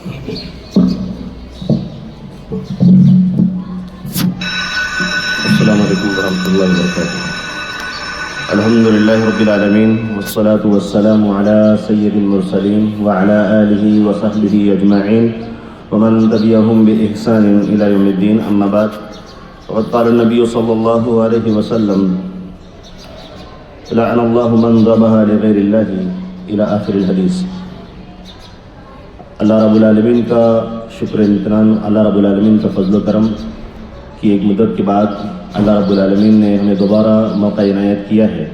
السلام علیکم ورحمۃ اللہ وبرکاتہ۔ الحمد للہ رب العالمین والصلاة والسلام علی سید المرسلین وعلی آلہ وصحبہ اجمعین ومن تبعهم بإحسان إلى يوم الدین، اما بعد وقد قال النبی صلی اللہ علیہ وسلم لعن اللہ من ذبح لغیر اللہ الى آخر الحدیث۔ اللہ رب العالمین کا شکر امتنان، اللہ رب العالمین کا فضل و کرم کہ ایک مدت کے بعد اللہ رب العالمین نے ہمیں دوبارہ موقع عنایت کیا ہے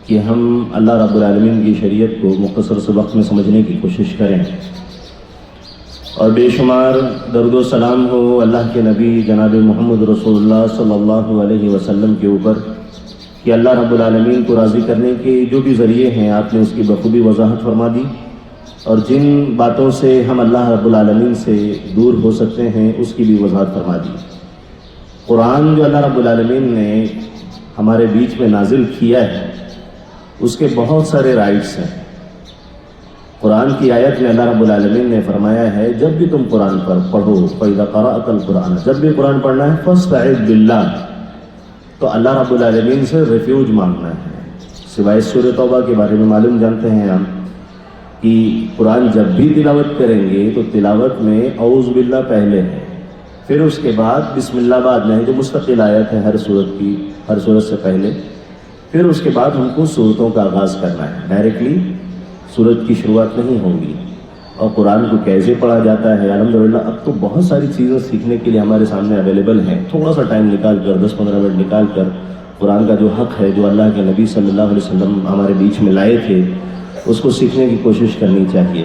کہ ہم اللہ رب العالمین کی شریعت کو مختصر سے وقت میں سمجھنے کی کوشش کریں، اور بے شمار درود و سلام ہو اللہ کے نبی جناب محمد رسول اللہ صلی اللہ علیہ وسلم کے اوپر کہ اللہ رب العالمین کو راضی کرنے کے جو بھی ذریعے ہیں آپ نے اس کی بخوبی وضاحت فرما دی، اور جن باتوں سے ہم اللہ رب العالمین سے دور ہو سکتے ہیں اس کی بھی وضاحت فرما دی۔ قرآن جو اللہ رب العالمین نے ہمارے بیچ میں نازل کیا ہے اس کے بہت سارے رائٹس ہیں۔ قرآن کی آیت میں اللہ رب العالمین نے فرمایا ہے جب بھی تم قرآن پر پڑھو فَإِذَا قَرَأْتَ الْقُرْآنَ، جب بھی قرآن پڑھنا ہے فَاسْتَعِذْ بِاللَّهِ، تو اللہ رب العالمین سے ریفیوج مانگنا ہے۔ سوائے سورہ توبہ کے بارے میں معلوم جانتے ہیں ہم کہ قرآن جب بھی تلاوت کریں گے تو تلاوت میں اعوذ باللہ پہلے ہے، پھر اس کے بعد بسم اللہ بعد میں ہے جو مستقل آیت ہے ہر صورت کی، ہر صورت سے پہلے، پھر اس کے بعد ہم کو صورتوں کا آغاز کرنا ہے، ڈائریکٹلی صورت کی شروعات نہیں ہوگی۔ اور قرآن کو کیسے پڑھا جاتا ہے الحمدللہ اب تو بہت ساری چیزیں سیکھنے کے لیے ہمارے سامنے اویلیبل ہیں۔ تھوڑا سا ٹائم نکال کر 10-15 منٹ نکال کر قرآن کا جو حق ہے جو اللہ کے نبی صلی اللہ علیہ وسلم ہمارے بیچ میں لائے تھے اس کو سیکھنے کی کوشش کرنی چاہیے۔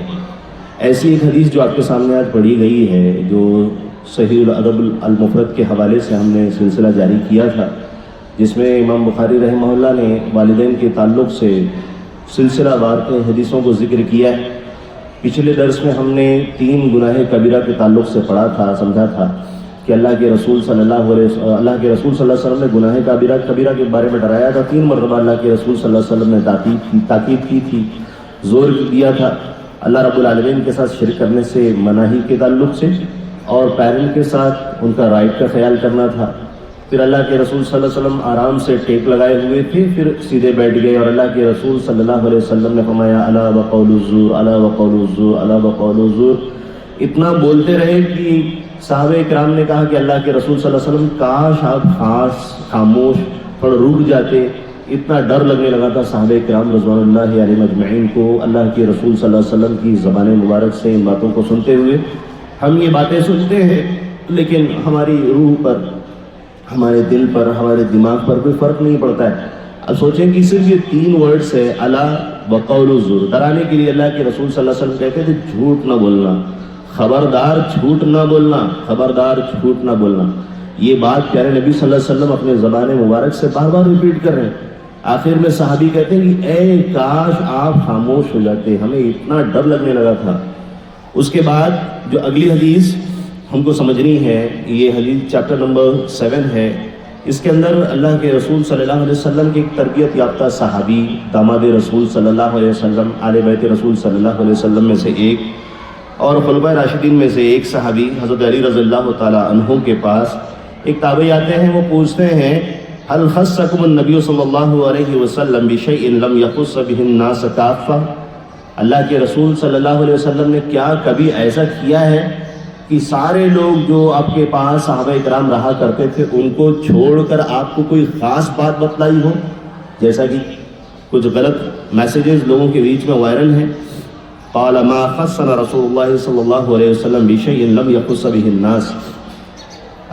ایسی ایک حدیث جو آپ کے سامنے آج پڑھی گئی ہے جو صحیح الادب المفرد کے حوالے سے ہم نے سلسلہ جاری کیا تھا، جس میں امام بخاری رحمہ اللہ نے والدین کے تعلق سے سلسلہ وار کے حدیثوں کو ذکر کیا ہے۔ پچھلے درس میں ہم نے 3 گناہ کبیرہ کے تعلق سے پڑھا تھا، سمجھا تھا کہ اللہ کے رسول صلی اللہ علیہ وسلم نے گناہ کبیرہ کے بارے میں ڈرایا تھا۔ 3 مرتبہ اللہ کے رسول صلی اللہ علیہ وسلم نے تاکید کی تھی، زور دیا تھا اللہ رب العالمین کے ساتھ شرک کرنے سے، مناہی کے تعلق سے، اور پیرنٹ کے ساتھ ان کا رائٹ کا خیال کرنا تھا۔ پھر اللہ کے رسول صلی اللہ علیہ وسلم آرام سے ٹیک لگائے ہوئے تھے، پھر سیدھے بیٹھ گئے، اور اللہ کے رسول صلی اللہ علیہ وسلم نے فرمایا الا وقول الزور، الا وقول الزور، الا وقول الزور، اتنا بولتے رہے کہ صحابہ کرام نے کہا کہ اللہ کے رسول صلی اللہ علیہ وسلم کاش آپ خاموش تھوڑا رک جاتے۔ اتنا ڈر لگنے لگا تھا صحابہ کرام رضوان اللہ علیہم اجمعین کو اللہ کے رسول صلی اللہ علیہ وسلم کی زبان مبارک سے ان باتوں کو سنتے ہوئے۔ ہم یہ باتیں سنتے ہیں لیکن ہماری روح پر، ہمارے دل پر، ہمارے دماغ پر کوئی فرق نہیں پڑتا ہے۔ اب سوچیں کہ صرف یہ 3 ورڈز ہے الا وقول الزور، ڈرانے کے لیے اللہ کے رسول صلی اللہ علیہ وسلم کہتے تھے جھوٹ نہ بولنا، خبردار جھوٹ نہ بولنا، خبردار جھوٹ نہ بولنا۔ یہ بات پیارے نبی صلی اللہ علیہ وسلم اپنے زبان مبارک سے بار بار ریپیٹ کر رہے ہیں۔ آخر میں صحابی کہتے ہیں کہ اے کاش آپ خاموش ہو جاتے، ہمیں اتنا ڈر لگنے لگا تھا۔ اس کے بعد جو اگلی حدیث ہم کو سمجھنی ہے، یہ حدیث چیپٹر نمبر 7 ہے۔ اس کے اندر اللہ کے رسول صلی اللہ علیہ وسلم کے ایک تربیت یافتہ صحابی، داماد رسول صلی اللہ علیہ وسلم، آل بیت رسول صلی اللہ علیہ وسلم میں سے ایک، اور خلفائے راشدین میں سے ایک صحابی حضرت علی رضی اللہ تعالیٰ عنہ کے پاس ایک تابعی آتے ہیں، وہ پوچھتے ہیں هل خصکم النبی صلی اللہ علیہ وسلم بشیء لم یخص به الناس کافہ، اللہ کے رسول صلی اللہ علیہ وسلم نے کیا کبھی ایسا کیا ہے کہ سارے لوگ جو آپ کے پاس صحابہ کرام رہا کرتے تھے ان کو چھوڑ کر آپ کو کوئی خاص بات بتلائی ہو؟ جیسا کہ کچھ غلط میسیجز لوگوں کے بیچ میں وائرل ہیں۔ قال ما خصنا رسول اللہ صلی اللہ علیہ وسلم بشیء لم یخص به الناس،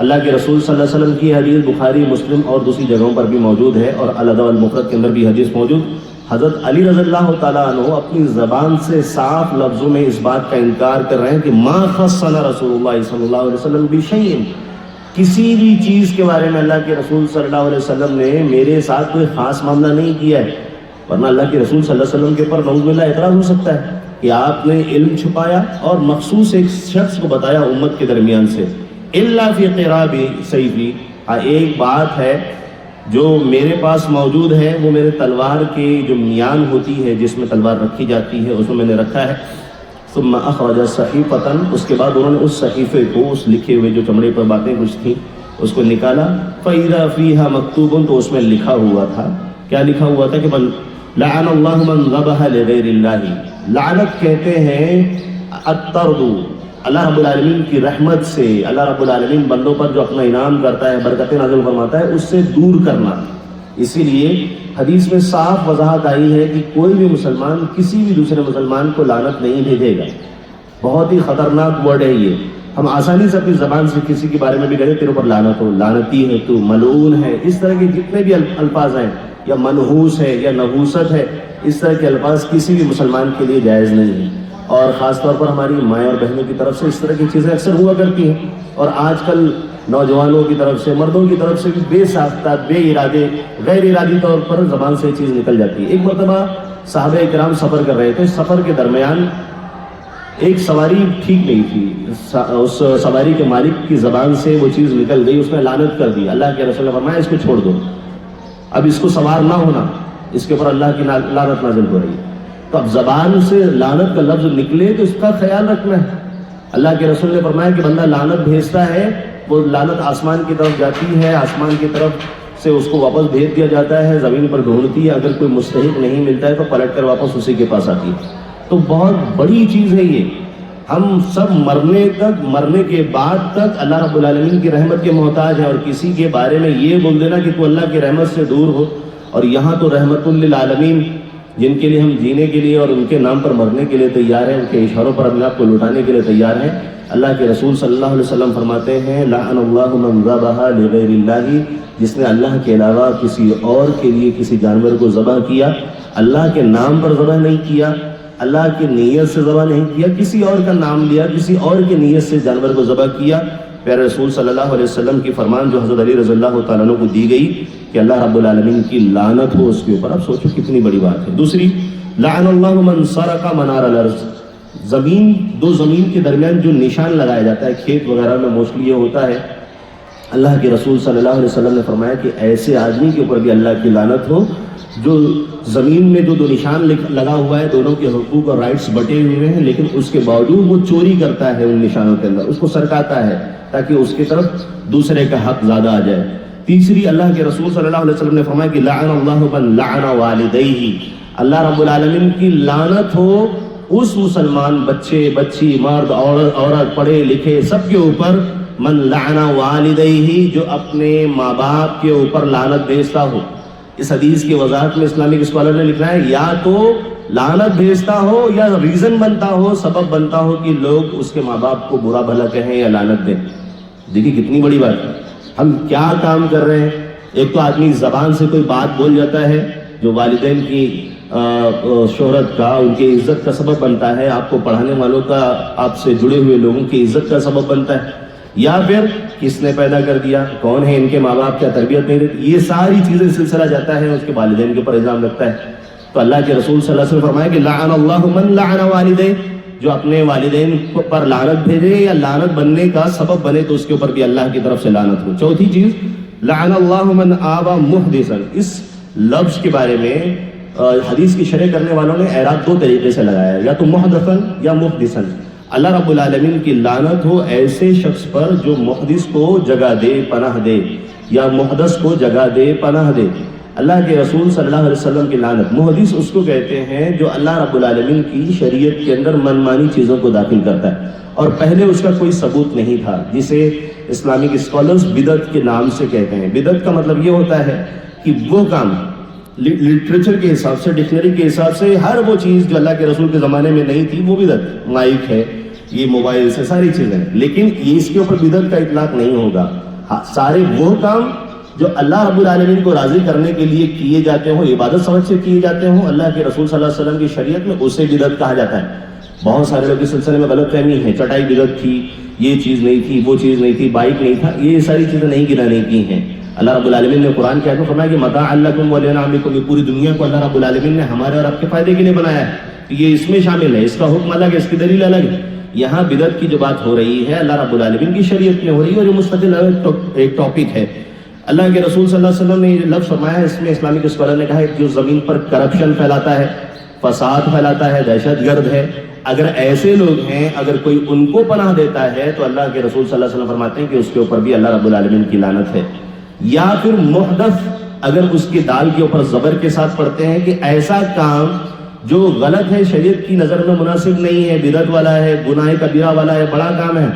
اللہ کے رسول صلی اللہ علیہ وسلم کی حدیث بخاری، مسلم اور دوسری جگہوں پر بھی موجود ہے، اور الادب المفرد کے اندر بھی حدیث موجود۔ حضرت علی رضی اللہ تعالیٰ عنہ اپنی زبان سے صاف لفظوں میں اس بات کا انکار کر رہے ہیں کہ ما خصنا رسول اللہ صلی اللہ علیہ وسلم بشیء، کسی بھی چیز کے بارے میں اللہ کے رسول صلی اللہ علیہ وسلم نے میرے ساتھ کوئی خاص معاملہ نہیں کیا ہے، ورنہ اللہ کے رسول صلی اللہ علیہ وسلم کے پر نعوذ باللہ اعتراض ہو سکتا ہے کہ آپ نے علم چھپایا اور مخصوص ایک شخص کو بتایا امت کے درمیان سے۔ الا فی قراب سیفی، ایک بات ہے جو میرے پاس موجود ہے، وہ میرے تلوار کی جو میان ہوتی ہے جس میں تلوار رکھی جاتی ہے اس میں نے رکھا ہے۔ ثم اخرج صحیفۃ، اس کے بعد انہوں نے اس صحیفے کو، اس لکھے ہوئے جو چمڑے پر باتیں کچھ تھیں اس کو نکالا، فَإِذَا فِيهَا مَكْتُوبٌ، تو اس میں لکھا ہوا تھا، کیا لکھا ہوا تھا کہ لعن اللہ من ذبح لغیر اللہ، لعنت کہتے ہیں الطرد، اللہ رب العالمین کی رحمت سے، اللہ رب العالمین بندوں پر جو اپنا انعام کرتا ہے، برکتیں نازل فرماتا ہے، اس سے دور کرنا۔ اسی لیے حدیث میں صاف وضاحت آئی ہے کہ کوئی بھی مسلمان کسی بھی دوسرے مسلمان کو لعنت نہیں بھیجے گا۔ بہت ہی خطرناک ورڈ ہے یہ، ہم آسانی سے اپنی زبان سے کسی کے بارے میں بھی کہتے تیرے اوپر لعنت ہو، لعنتی ہے تو، ملعون ہے، اس طرح کے جتنے بھی الفاظ ہیں، یا منحوس ہے یا نحوست ہے، اس طرح کے الفاظ کسی بھی مسلمان کے لیے جائز نہیں ہیں۔ اور خاص طور پر ہماری مائیں اور بہنوں کی طرف سے اس طرح کی چیزیں اکثر ہوا کرتی ہیں، اور آج کل نوجوانوں کی طرف سے، مردوں کی طرف سے بھی بے ساختہ، بے ارادے، غیر ارادی طور پر زبان سے یہ چیز نکل جاتی ہے۔ ایک مرتبہ صحابہ کرام سفر کر رہے تھے، سفر کے درمیان ایک سواری ٹھیک نہیں تھی، اس سواری کے مالک کی زبان سے وہ چیز نکل گئی، اس نے لعنت کر دی۔ اللہ کے رسول نے فرمایا اس کو چھوڑ دو، اب اس کو سوار نہ ہونا، اس کے اوپر اللہ کی لعنت نازل ہو رہی ہے۔ تو اب زبان سے لعنت کا لفظ نکلے تو اس کا خیال رکھنا ہے۔ اللہ کے رسول نے فرمایا کہ بندہ لعنت بھیجتا ہے، وہ لعنت آسمان کی طرف جاتی ہے، آسمان کی طرف سے اس کو واپس بھیج دیا جاتا ہے، زمین پر ڈھونڈتی ہے، اگر کوئی مستحق نہیں ملتا ہے تو پلٹ کر واپس اسی کے پاس آتی ہے۔ تو بہت بڑی چیز ہے یہ، ہم سب مرنے کے بعد تک اللہ رب العالمین کی رحمت کے محتاج ہیں، اور کسی کے بارے میں یہ بول دینا کہ تو اللہ کی رحمت سے دور ہو، اور یہاں تو رحمت للعالمین جن کے لیے ہم جینے کے لیے اور ان کے نام پر مرنے کے لیے تیار ہیں، ان کے اشاروں پر اپنے آپ کو لٹانے کے لیے تیار ہیں۔ اللہ کے رسول صلی اللہ علیہ وسلم فرماتے ہیں لعن اللہ من ذبح لغیر اللہ، جس نے اللہ کے علاوہ کسی اور کے لیے کسی جانور کو ذبح کیا، اللہ کے نام پر ذبح نہیں کیا، اللہ کی نیت سے ذبح نہیں کیا، کسی اور کا نام لیا، کسی اور کی نیت سے جانور کو ذبح کیا۔ پیارے رسول صلی اللہ علیہ وسلم کی فرمان جو حضرت علی رضی اللہ تعالیٰ عنہ کو دی گئی کہ اللہ رب العالمین کی لعنت ہو اس کے اوپر، اب سوچو کتنی بڑی بات ہے۔ دوسری، لعن اللہ من سرق منار الارض، دو زمین کے درمیان جو نشان لگایا جاتا ہے، کھیت وغیرہ میں موسٹلی یہ ہوتا ہے، اللہ کے رسول صلی اللہ علیہ وسلم نے فرمایا کہ ایسے آدمی کے اوپر بھی اللہ کی لعنت ہو جو زمین میں جو دو نشان لگا ہوا ہے، دونوں کے حقوق اور رائٹس بٹے ہوئے ہیں، لیکن اس کے باوجود وہ چوری کرتا ہے ان نشانوں کے اندر، اس کو سرکاتا ہے تاکہ اس کی طرف دوسرے کا حق زیادہ آ جائے۔ تیسری، اللہ کے رسول صلی اللہ علیہ وسلم نے فرمایا کہ لعن اللہ من لعن والدیہ، اللہ رب العالمین کی لعنت ہو اس مسلمان بچے، بچی، مرد، عورت، پڑھے لکھے سب کے اوپر، من لعن والدیہ، جو اپنے ماں باپ کے اوپر لعنت بھیجتا ہو۔ اس حدیث کی وضاحت میں اسلامک اسکالر نے لکھا ہے یا تو لعنت بھیجتا ہو یا ریزن بنتا ہو، سبب بنتا ہو کہ لوگ اس کے ماں باپ کو برا بھلا کہیں یا لعنت دیں۔ دیکھیے کتنی بڑی بات ہے، ہم کیا کام کر رہے ہیں۔ ایک تو آدمی زبان سے کوئی بات بول جاتا ہے جو والدین کی شہرت کا، ان کی عزت کا سبب بنتا ہے، آپ کو پڑھانے والوں کا، آپ سے جڑے ہوئے لوگوں کی عزت کا سبب بنتا ہے، یا پھر کس نے پیدا کر دیا، کون ہے ان کے ماں باپ، کیا تربیت نہیں دیتی، یہ ساری چیزیں سلسلہ جاتا ہے، اس کے والدین کے اوپر الزام لگتا ہے۔ تو اللہ کے رسول صلی اللہ علیہ وسلم فرمایا کہ لعن اللہ من لعن والدیہ، جو اپنے والدین پر لعنت بھیجے یا لعنت بننے کا سبب بنے تو اس کے اوپر بھی اللہ کی طرف سے لعنت ہو۔ چوتھی چیز، لعن اللہ من آوى محدثا، اس لفظ کے بارے میں حدیث کی شرح کرنے والوں نے اعراب دو طریقے سے لگایا، یا تو محدثا یا محدثا۔ اللہ رب العالمین کی لعنت ہو ایسے شخص پر جو محدث کو جگہ دے، پناہ دے، یا محدث کو جگہ دے، پناہ دے۔ اللہ کے رسول صلی اللہ علیہ وسلم کی لعنت، محدث اس کو کہتے ہیں جو اللہ رب العالمین کی شریعت کے اندر منمانی چیزوں کو داخل کرتا ہے اور پہلے اس کا کوئی ثبوت نہیں تھا، جسے اسلامک اسکالرز بدعت کے نام سے کہتے ہیں۔ بدعت کا مطلب یہ ہوتا ہے کہ وہ کام لٹریچر کے حساب سے، ڈکشنری کے حساب سے، ہر وہ چیز جو اللہ کے رسول کے زمانے میں نہیں تھی وہ بدعت، مائک ہے، یہ موبائل سے، ساری چیزیں، لیکن یہ اس کے اوپر بدعت کا اطلاق نہیں ہوگا۔ سارے وہ کام جو اللہ رب العالمین کو راضی کرنے کے لیے کیے جاتے ہوں، عبادت سمجھ سے کیے جاتے ہوں، اللہ کے رسول صلی اللہ علیہ وسلم کی شریعت میں اسے بدعت کہا جاتا ہے۔ بہت سارے لوگ اس سلسلے میں غلط فہمی ہے، چٹائی بدعت تھی، یہ چیز نہیں تھی، وہ چیز نہیں تھی، بائک نہیں تھا، یہ ساری چیزیں نہیں گرانے کی ہیں۔ اللہ رب العالمین نے قرآن کے آیت میں فرمایا کہ متاعا لکم ولانعامکم، یہ پوری دنیا کو اللہ رب العالمین نے ہمارے اور آپ کے فائدے کے لیے بنایا ہے، یہ اس میں شامل ہے، اس کا حکم الگ ہے، اس کی دلیل الگ ہے۔ یہاں بدعت کی جو بات ہو رہی ہے اللہ رب العالمین کی شریعت میں ہو رہی ہے، اور یہ مستقل ایک ٹاپک ہے۔ اللہ کے رسول صلی اللہ علیہ وسلم نے یہ لفظ فرمایا ہے، اس میں اسلامک اسکالر نے کہا ہے جو زمین پر کرپشن پھیلاتا ہے، فساد پھیلاتا ہے، دہشت گرد ہے. اگر ایسے لوگ ہیں، اگر کوئی ان کو پناہ دیتا ہے تو اللہ کے رسول صلی اللہ علیہ وسلم فرماتے ہیں کہ اس کے اوپر بھی اللہ رب العالمین کی لعنت ہے. یا پھر محدث اگر اس کی دال کے اوپر زبر کے ساتھ پڑھتے ہیں کہ ایسا کام جو غلط ہے، شریعت کی نظر میں مناسب نہیں ہے، بدعت والا ہے، گناہ کبیرہ والا ہے، بڑا کام ہے،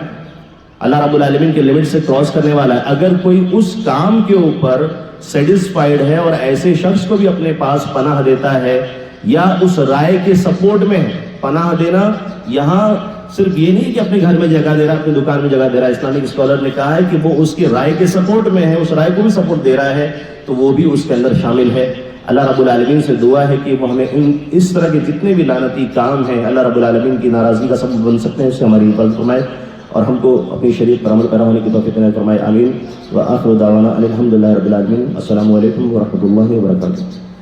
اللہ رب العالمین کے لیمٹ سے کراس کرنے والا ہے، اگر کوئی اس کام کے اوپر سیٹسفائیڈ ہے اور ایسے شخص کو بھی اپنے پاس پناہ دیتا ہے یا اس رائے کے سپورٹ میں ہے. پناہ دینا یہاں صرف یہ نہیں کہ اپنے گھر میں جگہ دے رہا، اپنی دکان میں جگہ دے رہا. اسلامک اسکالر نے کہا ہے کہ وہ اس کی رائے کے سپورٹ میں ہے، اس رائے کو بھی سپورٹ دے رہا ہے تو وہ بھی اس کے اندر شامل ہے. اللہ رب العالمین سے دعا ہے کہ وہ ہمیں اس طرح کے جتنے بھی لعنتی کام ہیں اللہ رب العالمین کی ناراضگی کا سبب بن سکتے ہیں، اس سے ہماری حفاظت فرمائے اور ہم کو اپنی شریعت پر عمل پیرا ہونے کی توفیق عنایت فرمائے. آمین. وآخر دعوانا الحمدللہ رب العالمین. السلام علیکم ورحمۃ اللہ وبرکاتہ.